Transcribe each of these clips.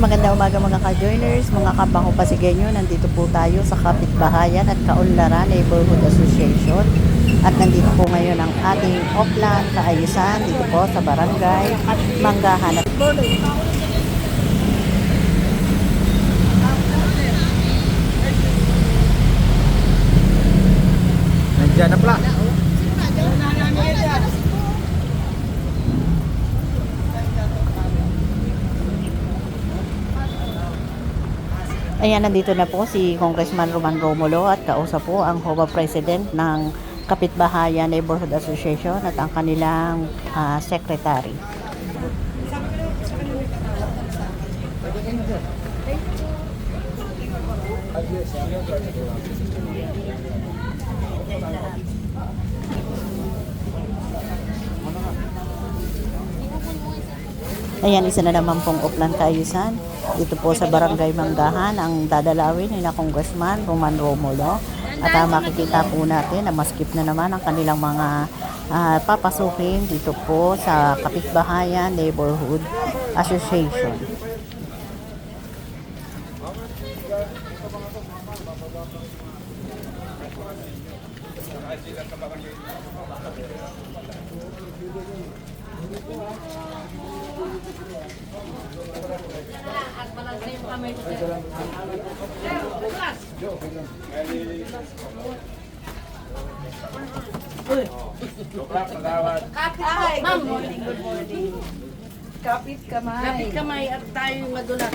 Magandang umaga mga ka-joiners, mga kabango Pasigueño. Nandito po tayo sa Kapitbahayan at Kaunlaran Neighborhood Association. At nandito po ngayon ang ating offline kaayusan dito po sa Barangay Manggahan. Nandiyan na pala. Ayan, nandito na po si Congressman Roman Romulo at kausap po ang HOBA President ng Kapitbahayan Neighborhood Association at ang kanilang secretary. Ayan, isa na naman pong offline kaayusan. Dito po sa Barangay Manggahan ang dadalawin ni na Congressman Roman Romulo. At makikita po natin na maskip na naman ang kanilang mga papasukin dito po sa Kapitbahayan Neighborhood Association. Ma'am, morning, good morning. Kapit kamay. Kapit kamay at tayo madulas.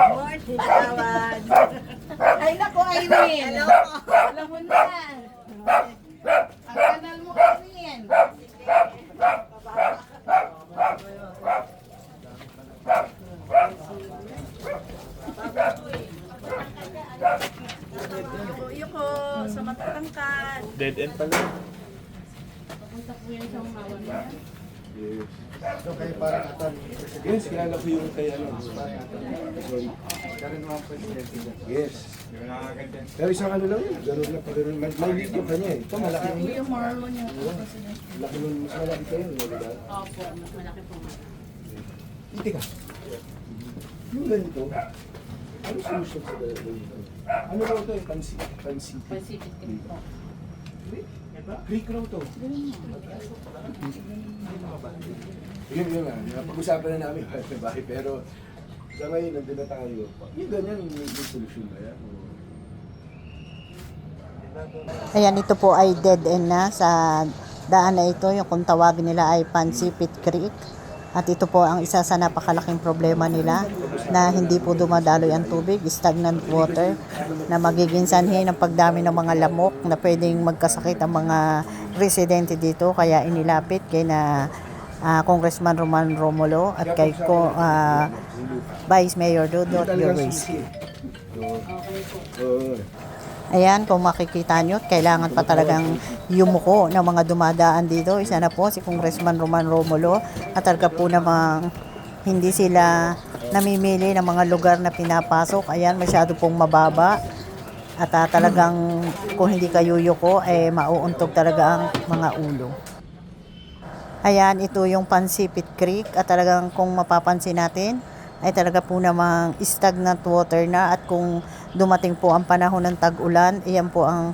Morning, tawad. Ay, naku, Irene. Alam mo na. Ang kanal mo, Irene. Yuko, sa matatangkad. Dead end pala. Papunta po yan sa umawan na yan. Yes. So kayo parang atan. Yes, kilala ko yung kay ano. Karin mga presidente niya. Yes. Pero isang ano lang yun. Ganun na pag may video ka niya eh. Ito malaki yung Yung Marlon yung laki nun. Mas malaki kayo. Opo, mas malaki po. Hindi ka. Yung ganito. Ano solution sa ganito? Ano raw ito eh? Pansipit. Pansipit ka po. Creek raw to. Yun nga. Napag-usapan na namin bahay pero sa ngayon nandun na tayo. Yung ganyan, may solution ba yan? Ayan, ito po ay dead end na sa daan na ito. Yung kung tawagin nila ay Pansipit Creek. At ito po ang isa sa napakalaking problema nila na hindi po dumadaloy ang tubig, stagnant water, na magiging sanhi ng pagdami ng mga lamok na pwedeng magkasakit ang mga residente dito. Kaya inilapit kay na Congressman Roman Romulo at kay Vice Mayor Dodot Yorwinski. Ayan, kung makikita nyo, kailangan pa talagang yumuko ng mga dumadaan dito. Isa na po si Congressman Roman Romulo at talaga po namang hindi sila namimili ng mga lugar na pinapasok. Ayan, masyado pong mababa at talagang kung hindi kayo yuko, mauuntog talaga ang mga ulo. Ayan, ito yung Pansipit Creek at talagang kung mapapansin natin, ay talaga po namang stagnant water na at kung dumating po ang panahon ng tag-ulan, iyan po ang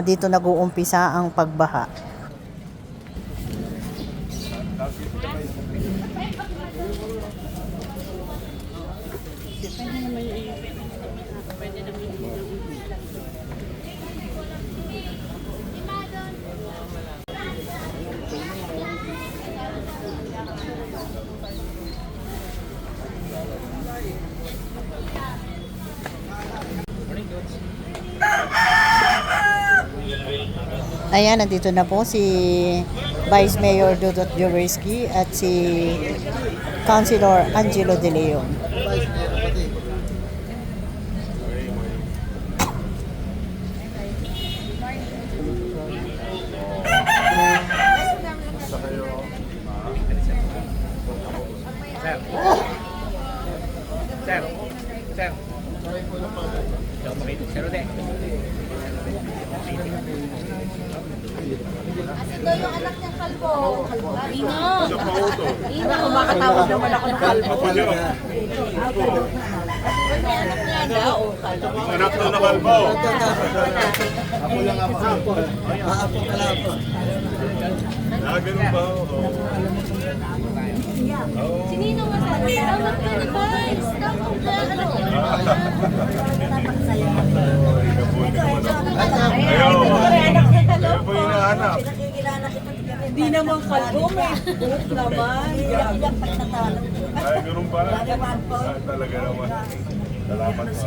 dito nag-uumpisa ang pagbaha. Ayan, nandito na po si Vice Mayor Dodot Yorwinski at si Councilor Angelo De Leon. Sir. Sir, ulit. daw yung anak niyang kalbo. Ino. Sa pauto. Ino. Kumakatawag naman ako ng kalbo. Ano? May anak niya daw. Anak na nakalbo. Ako lang ako. Apo ka lang po. Ganun ba? Sinino nga sabi? Tawag ka na guys. Tawag ka. Ano? Ayaw. Ayaw po hinahanap. Hindi naman kalbo, may buhok naman. Ay, ganun pala. Ay, talaga naman. Salamat po.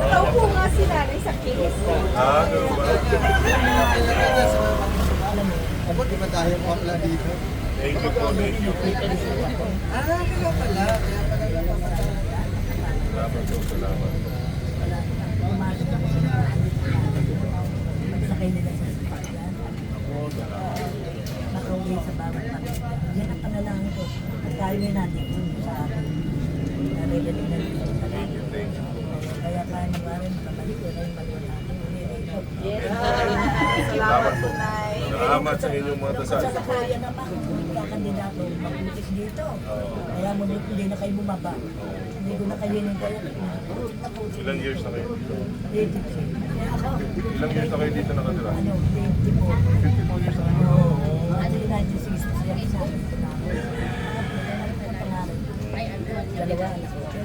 Tawag po nga si nanay sa case. Ganun ba? Abot, di ba tayo po pala dito? Thank you po, thank you. Kaya pala. Salamat po, salamat. Magsakay nila sa sasakyan. Makauwi sa bawat pamilya. Yan ang panalangin ko. At tayo may natin sa akin. Naririnig na dito sa Thank you, thank you. kaya tayo mag-aral, makabalik ko na yung maliwanag. Salamat po. Salamat sa inyong mga dasal. Sa kaya naman, mga kandidato, mag-utis dito. Kaya ngunit hindi na kayo bumaba. Hindi ko na kayo yung kaya. Ilang years na kayo dito? 83. Kaya ako, Ilang years na kayo dito nakatira? 54. 54 years na kayo. Ano yung 1960s yan sa akin ko na ako. Ang pangalan. Dalawa.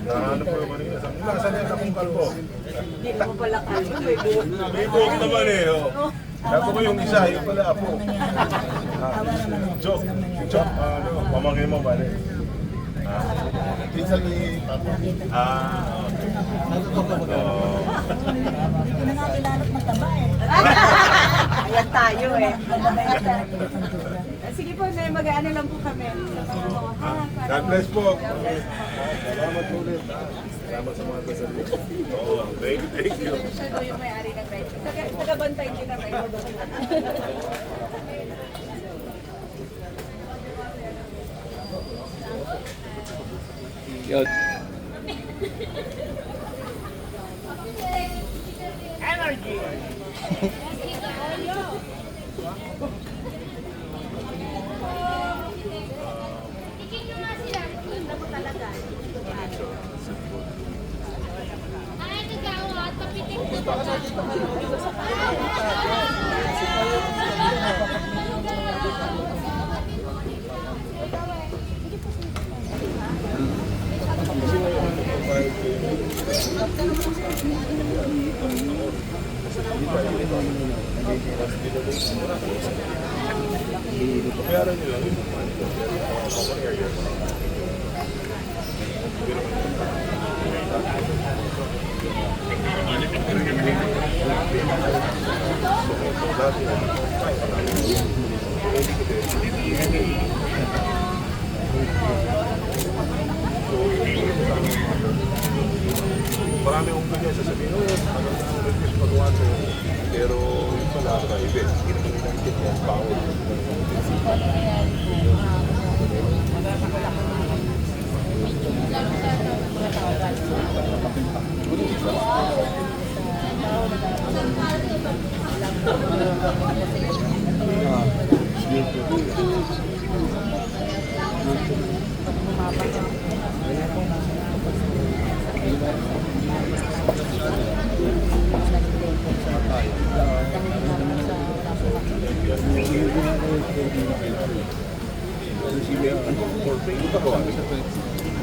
Ano po yung kanina? Nasaan yan sa kong kalbo? Hindi mo pala kayo. May buhok na. May buhok naman eh. Oh. Dapat ko yung isa, yung pala po. Tawa naman eh. Joke. Joke. Ano, pamangkin mo ba rin? Pinsan ni Papa. Hindi ko na nga kilala't mataba eh. Ayan tayo eh. Mataba yung kinatulat ng dura. Sige po, mag-ano lang po kami. God bless po. Salamat po ulit. Salamat sa mga dasal. Oo, thank you, thank you. Siya daw yung may-ari ng right. Taga-bantay din ang right. Tigil nyo nga sila. Ganda mo talaga. Ay, nagawat. Papitik na ba? Bayaran nyo lang yung money ko. Common area. Marami kong ganyan sasabihin, ano na ang request magawa sa'yo. Pero yung pala, private. Ginagit mo ang bawal.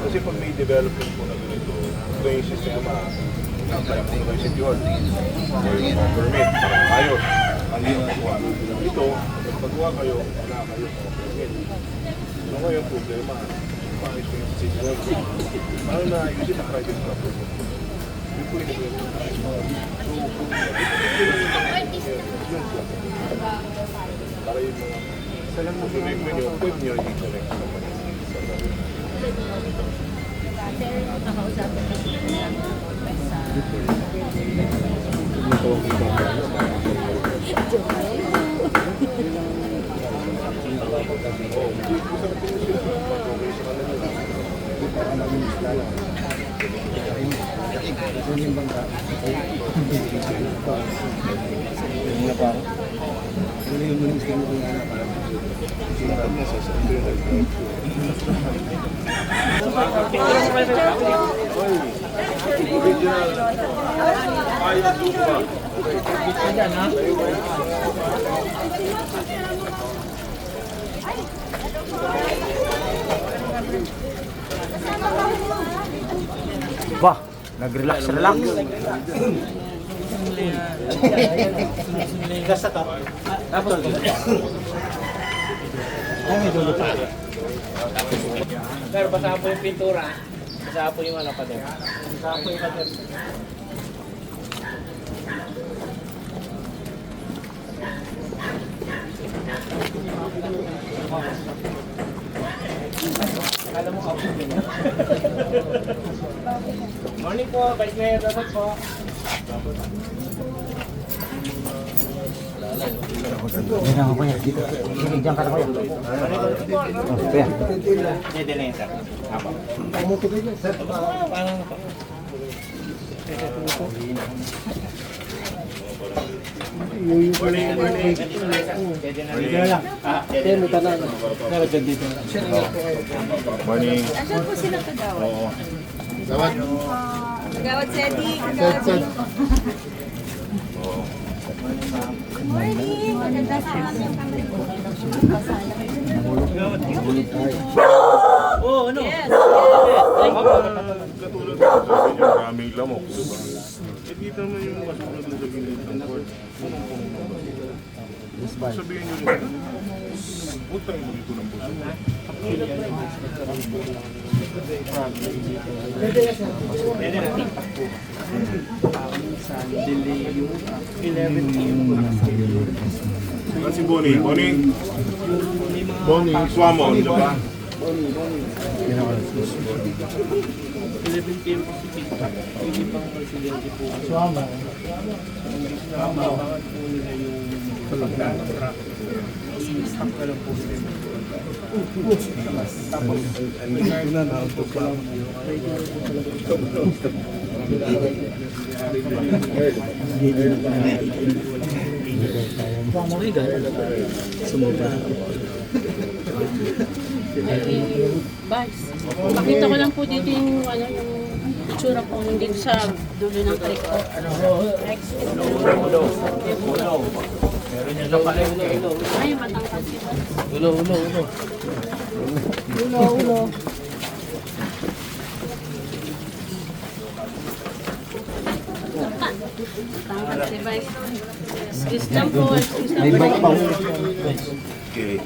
Kasi pag may development po na ganito, ito yung sistema, ang time ng yung secure, or yung permit, ayos. Ang ginagawa. Ito, pag pagawa kayo, wala kayo sa permit. So ngayon problema, paayos ko yung secure. Paano na ayusin ang private property? Yun po yung nagre-realize. Para yung mga connect mo nyo, pwede nyo i-connect sa mga Wah, nag-relax. Pero basa po yung pintura. Basa po yung ano pa din. Basa po yung pader. Morning po, Vice Mayor Dapat po. Pwede na yun, sir. Apo. Paano na po? Morning. Asan po sila kagawad? Oo. Kagawad Sedi, kagawad Sedi. Morning! Maganda sa amin yung kamay ko. Oo, ano? Yes, yes. Katulad ng sabi niyo, maraming lamok. Diba? Eh, dito naman yung mas muna doon sa gilid ng court. Punong-punong ng baso. Sabihin niyo rin, huwag tayong dito ng puso. Si Bonnie. Bonnie, Swamon, di ba? 11 p.m. po si Pita. Hindi pang presidente po. Suama. Bakit po nila yung pagkakontract. Stop ka lang po sila. Tapos, Vice, pakita ko lang po dito yung itsura po dito sa dulo ng trek ko. meron yan sa palengke. Ay, matangkad si Vice. Ulo. Ulo. Matangkad si Vice. Excuse lang po. May bike pa. Okay.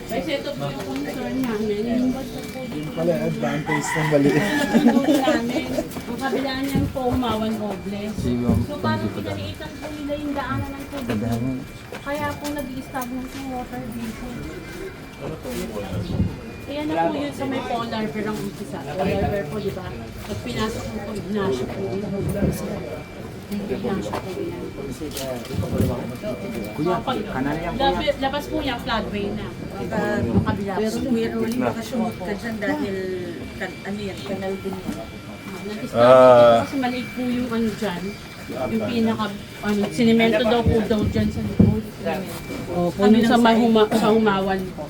Vice, ito po yung concern namin. Yung basta po dito. Pala, advantage ng maliit. Yung namin. Ang kabila niyan po, umawan robles. So parang pinaliitan po nila yung daanan ng tubig. Kaya po nag-i-stagnant yung water dito. Kaya na po yun sa may polar bear ang umpisa. Polar bear po, di ba? Pag pinasok mo po, Ignacio po. Ignacio po yan. Labas po niya, floodway na. Ang kabila po. Pero Kuya Rolly, baka sumot ka dyan dahil ano yan, kanal din yan. Kasi maliit po yung ano dyan. Yung pinaka, sinimento daw dyan sa likod. Sa humawan po.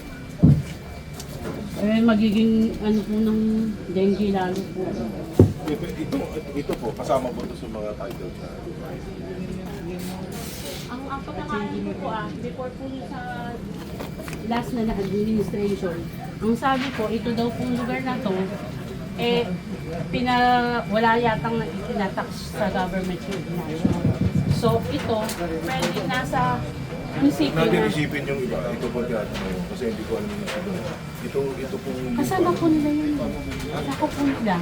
Eh, magiging ano po ng dengue lalo po. Ito po, kasama po ito sa mga titles na. Ang pagkakain ko po before po sa last na administration, ang sabi po, ito daw pong lugar na to, wala yatang itinatax sa government yung Ignacio. So ito, pwede nasa munisipyo Natin na. isipin yung iba. Ito po dyan. Kasi hindi ko alam yung ito. Ito po yung... Kasama po nila yun. Sako po nila.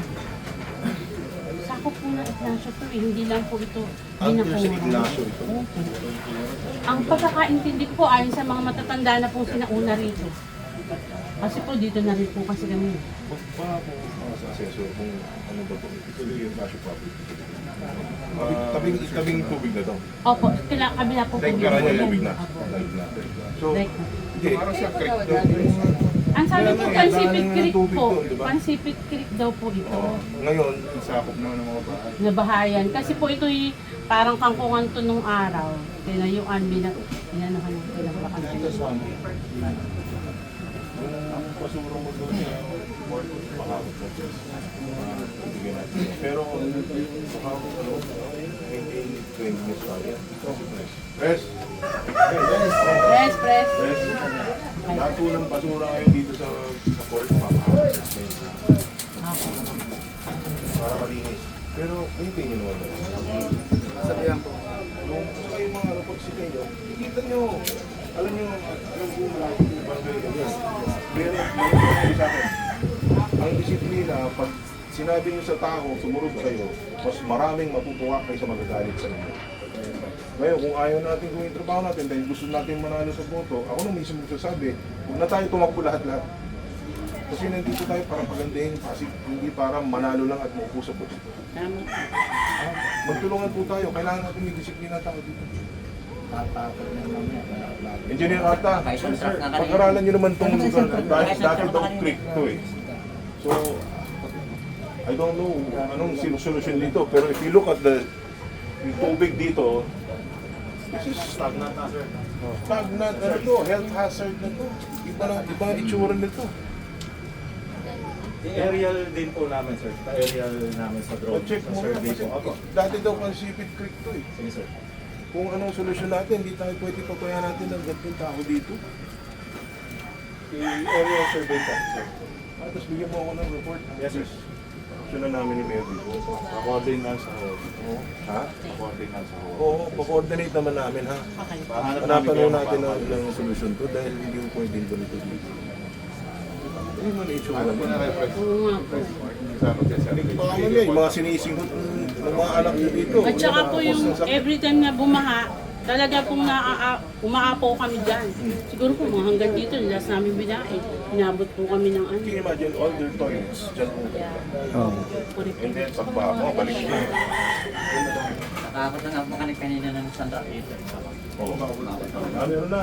Sako po na Ignacio to hindi lang po ito Ang sa binakuha. Ignacio ito. Ang pagkakaintindi ko po ayon sa mga matatanda na pong sinauna rito. Kasi po dito na rin po kasi kami. Para po sa assessor kung ano ba po. Ito yung Ignacio property. Tabing tubig na to. Opo, kabila po po. Like, karanya tubig na. Opo. Live na. So, Like, hindi Hindi. Parang sa creek daw. Ang sabi po, Kaya Pansipit ng Creek tubig po. doon, di ba? Pansipit Creek daw po ito. Ngayon, sakop na ng mga bahay. Nabahayan. Kasi po ito'y parang kangkungan to nung araw. Tinayuan, inanuhan ng pinaglakan. Yung pasurong mo doon sa port, mahakot na siya. Ibigay natin. Pero, mahakot na doon. 20 minutes pa yan. Press! Press, press. Press! Lahat po ng basura ngayon dito sa port, mahakot natin. Para malinis. Pero, maintain nyo naman. Sabihan po. Yung mga pag-sita nyo, kikita nyo. Alam nyo, alam po malaki yung barangay na yan. Pero, sa akin, ang disiplina, pag sinabi nyo sa tao, sumunod kayo, mas maraming matutuwa kaysa magagalit sa inyo. Ngayon, kung ayaw natin gawin yung trabaho natin dahil gusto natin manalo sa boto, ako nung mismo nagsasabi, huwag na tayo tumakbo lahat-lahat. Kasi nandito tayo para pagandahin, kasi hindi para manalo lang at maupo sa boto. Tama. Magtulungan po tayo, kailangan natin may disiplina tao dito. Engineer Arta, pag-aralan nyo naman itong lugar. Dahil dati daw creek to eh. So, I don't know anong solution dito. Pero if you look at yung tubig dito, this is stagnant na sir. Stagnant na to, health hazard na to. Iba ang itsura nito. Aerial din po namin, sir. Aerial namin sa drone. Check Sa mo nga survey kasi po. Opo. dati daw Pansipit Creek to eh. Sige, sir. Kung anong solusyon natin, hindi tayo pwede papayan natin ng gantong tao dito. Aerial survey po, sir. Tapos bigyan mo ako ng report. Yes, sir. Action na namin ni Mayor dito. According na sa hall. Ha? According na sa hall. Oo, pa-coordinate naman namin ha. Hanapan mo natin ng solusyon to dahil hindi mo pwede ganito dito. Hindi man itsura Ano po naman. na-reference? Oo nga po. Sa mag-survey. Baka mamaya, yung mga sinisinghot ng mga anak nyo dito. At saka po yung every time na bumaha, talaga pong umaapaw kami dyan. Siguro po mga hanggang dito, last namin binain. Inabot po kami ng ano. Can you imagine all their toilets dyan po. And then pagbaha mo, balik mo. Nakakot na nga makanik kanina ng Sandra dito. Oo, meron na.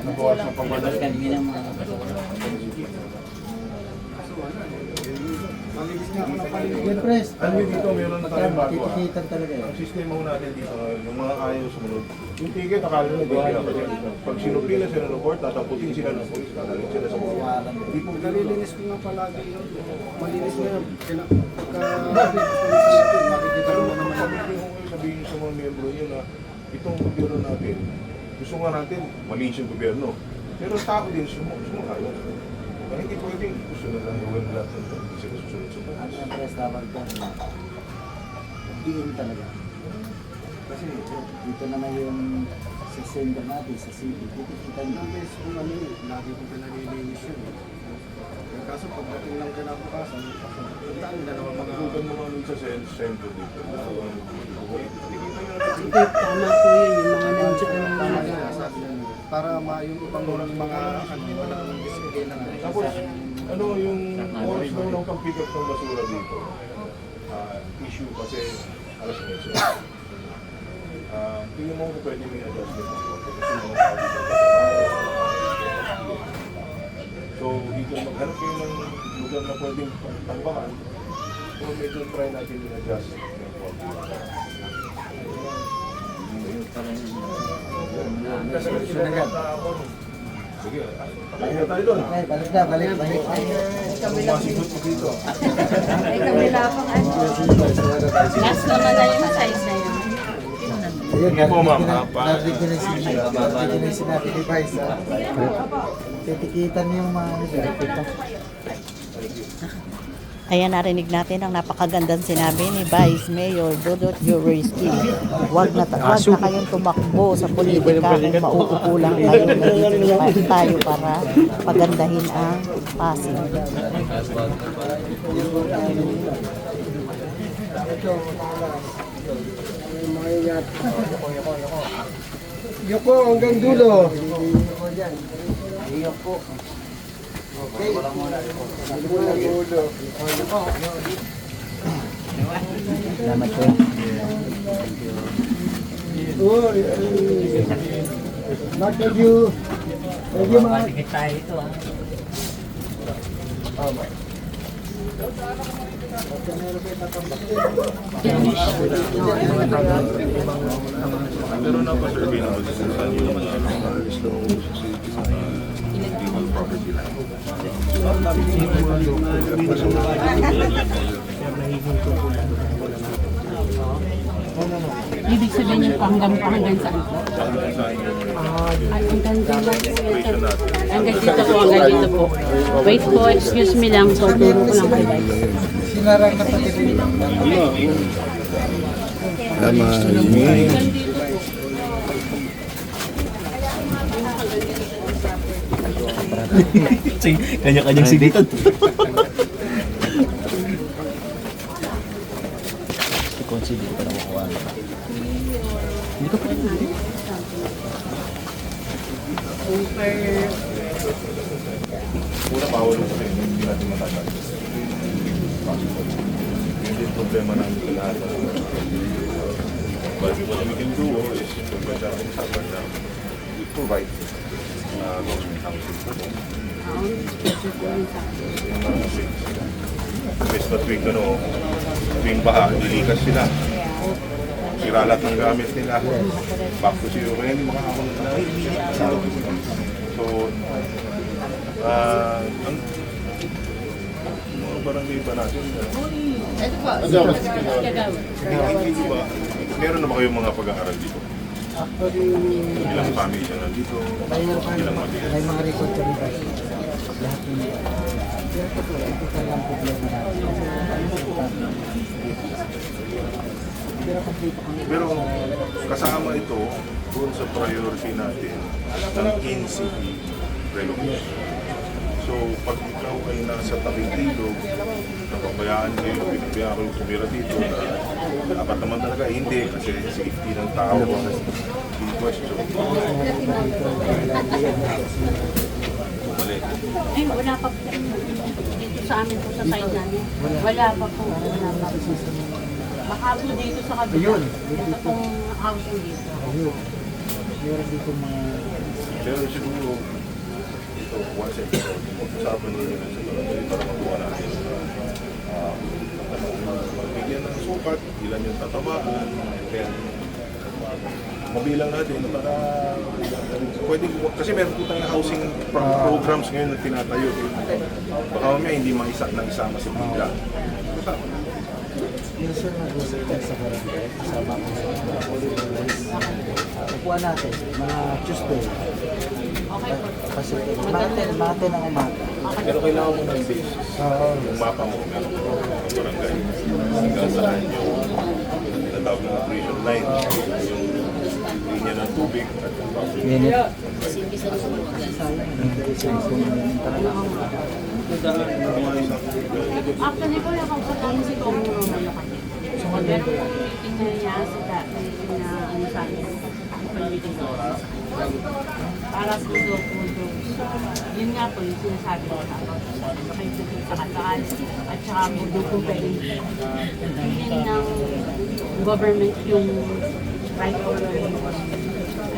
Nabawas ng pamalas. Kanina mga Ano yun dito, meron na tayong bago. Titikitan talaga eh. Ang sistema ho natin dito, yung mga ayaw sumunod. Yung ticket, akala nila hindi pinapasya. Pag sinupila sila ng court, tataputin sila ng police, tataputin sila sa court. Hindi po Nalilinis ko nga palagi yun. Malinis na yun. Makikita mo naman yun. Sabihin sa mga miyembro nyo na itong gobyerno natin, gusto nga natin malinis yung gobyerno. Pero tao din sumakayo. Kaya hindi pwedeng gusto na lang gawin lahat ng hindi sila susunod sa batas. Siyempre, dapat po. Diin talaga. Kasi dito naman yung sa center natin, sa city. Titikitan nyo. Ang best kung ano yun, lagi kong pinalilinis yun. Kaso pagdating lang kinabukasan, tandaan nila naman mga... Huwag mo nga sa sentro dito. Tama po yun, yung mga nandiyan ng mga Sabi na nila. Para yung ibang mga walang disiplina nga. Tapos, ano yung oras daw ng pag-pick up ng basura dito? Issue kasi alas 11. Tingnan mo kung pwede may adjustment ng konti kasi yung mga tao dito. So, dito maghanap kayo ng lugar na pwedeng tambakan. So, medyo try natin yung adjust ng konti. Sige, balik na tayo doon. Balik na, balik. Masigot mo dito. Ay, kabila pang ano. last naman na yung size na yun. Sige po, ma'am. Narinig ko na yung sinabi ni Vice. Titikitan yung mga dito. Ayan, narinig natin ang napakagandang sinabi ni Vice Mayor Dodot Jurisky. Huwag na kayong tumakbo sa politika kung mauupo lang kayo. Nandito tayo para pagandahin ang Pasig. Yoko, hanggang dulo. Salamat po. Not of you. Pwede mga... Matikit tayo ito ah. Pero napasurvey naman sa saan yung mga legal property lang. Ibig sabihin yung hanggang saan po? Ay, hanggang dito po. Hanggang dito po, hanggang dito po. Wait po, excuse me lang po. Turo ko lang kayo guys. Sinarang na pati rin. Hanggang dito po. Kanya-kanyang sigitan. I-consider pa na makuha. Hindi ka pa rin. Una bawal mo kasi hindi natin matatag. Hindi yung problema namin sa lahat. But what we can do is kung pwede natin usapan na we provide government housing for them. Yung mga things. Imbes na tuwing baha, nilikas sila. Sira lahat ng gamit nila. Back to zero. Kaya hindi makakakulit na. So, ang mga barangay ba natin? Ito po. Hindi ba? Meron na ba kayong mga pag-aaral dito? Ilang family siya nandito? Ilang mabilis? May mga record kami ba? Lahat ng ito lang problema natin. Pero kasama ito doon sa priority natin ng in-city relocation. So pag ikaw ay nasa tabing ilog, napabayaan kayo, pinabayaan kayo tumira dito na dapat naman talaga hindi kasi safety ng tao in question. Mali. Ay, wala pa po. Dito sa amin po sa side namin. Wala pa po. Wala pa po. Baka po dito sa kabila. Ito pong house po dito. Meron dito mga... Pero siguro, ito, once a year, usapan nyo yun sa barangay para makuha natin. Bigyan ng sukat, ilan yung tatabaan, and then mabilang natin para pwede, kasi meron po tayong housing programs ngayon na tinatayo. Baka mamaya hindi isama sa bigla. Kasama na. Minsan nag-usap tayo sa barangay, kasama ko sa mga volunteers. Nakuha natin, mga Tuesday. Okay po. Kasi mate ng umaga. Pero kailangan mo ng basis. Yung mapa mo, meron po ng barangay. Hanggang saan yung tinatawag ng operation line. Yung linya ng tubig at yung public. Actually po, nakausap namin si Kong Romano kasi. Pero meeting na niya sa meeting na ano sa amin. Meeting na para po doon. Yun nga po yung sinasabi ko na kayo sa kataan at saka po doon po pwedeng bilhin ng government yung right of way.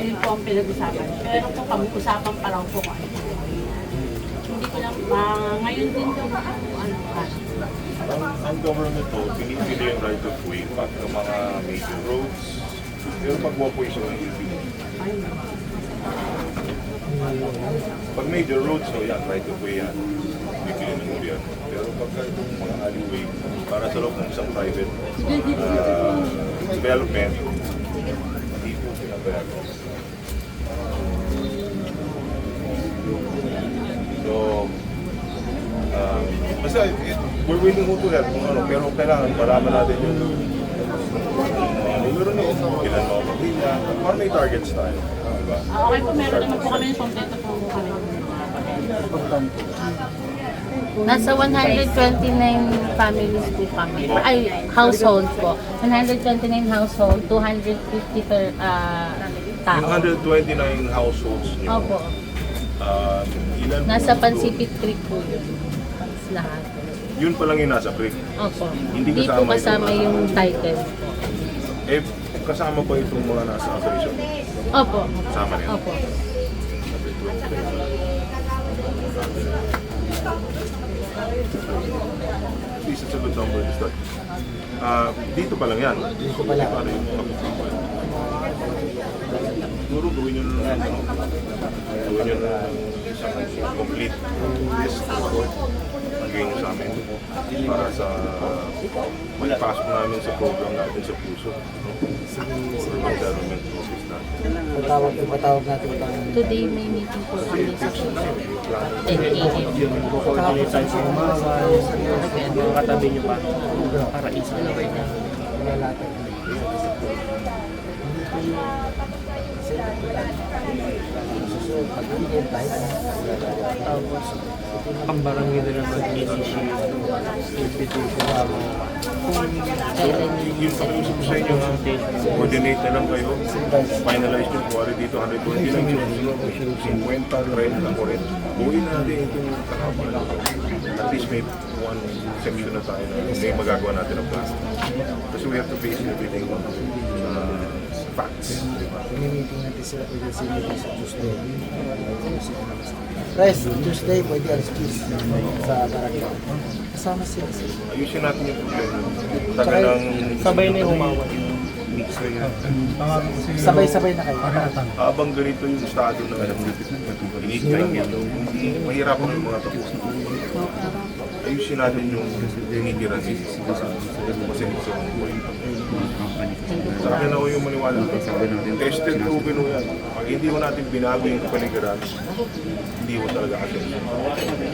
Ayun po ang pinag-usapan. Pero po pag-usapan pa lang po ko ano. Hindi ko lang, ngayon din po ano kasi. Ang government po, pinipili yung right of way pagka mga major roads. Pero pag walkway siya ng pipili. Pag major roads, so yan, right of way yan. Pipili ng gobyerno. Pero pagka itong mga alleyway, para sa loob ng isang private development, hindi po pinabayag. So, basta, we're willing to help kung ano, pero kailangan paraman natin yung numero na ilan mga pamilya, para may targets tayo. Diba? Okay po, meron naman po kami, kompleto po kami. Nasa 129 families po kami. Ay, household po. 129 household, 250 per tao. Yung 129 households nyo, Opo. Ilan Nasa po Pacific Creek po yun. Lahat. Yun pa lang yung nasa creek. Opo. Hindi Hindi po kasama kasama yung- yung title po. Eh, kasama pa itong mga nasa operation. Opo. Kasama rin. Opo. At least it's a good number to start. Dito pa lang yan. Dito pa lang. Paano yung kapag-kapag? Siguro gawin nyo na lang, gawin nyo na isang complete list report pagawin nyo sa amin para sa magpasok namin sa program natin sa puso. For environment process natin. Patawag natin itong Today may meeting po kami sa puso. 10 a.m. Coordinate tayo sa mga katabi nyo pa para isa na rin. Tapos, ang barangay nila mag-ECC invitation Kailan Yung pakiusap ko sa inyo, coordinate na lang kayo, finalize nyo, kuwari dito 120 lang yun, 50, 30 lang ko rin. Buuin na natin itong takapal. At least may one section na tayo na may magagawa natin ng plan. Kasi we have to base everything on facts. meeting natin sila pwede sila sa Tuesday. Press, Tuesday pwede alas 10 sa barangay. Kasama sila. Ayusin natin yung problema. Taga ng sabay na yung humawa. Sabay-sabay na kayo. habang ganito yung estado ng init-train mahirapan yung mga tapos. Ayusin natin yung tinitira para masinit sa mga point. Sa akin ako yung maniwala. Tested proven mo yan. Pag hindi mo natin binago yung kapaligiran, hindi mo talaga kasi.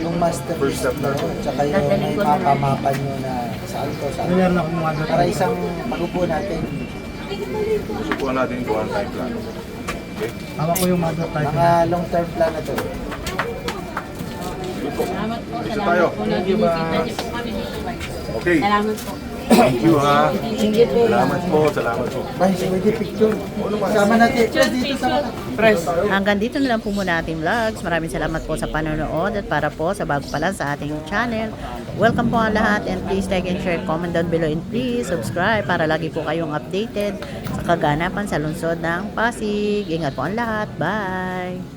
Yung master First step na. tsaka yung may mapamapan nyo na saan to, saan to. Para isang pag-upo natin, Susukuhan natin yung gawan time plan. Okay? mga long-term plan na to. Salamat po. Isa Salamat tayo. po na binisita niyo po kami dito. Okay. Salamat po. Thank you ha. Salamat po. Salamat po. Bye, pwede picture. Kasama natin. Dito sa Press. Hanggang dito na lang po muna ating vlogs. Maraming salamat po sa panonood at para po sa bago pa lang sa ating channel. Welcome po ang lahat and please like and share, comment down below and please subscribe para lagi po kayong updated sa kaganapan sa lungsod ng Pasig. Ingat po ang lahat. Bye!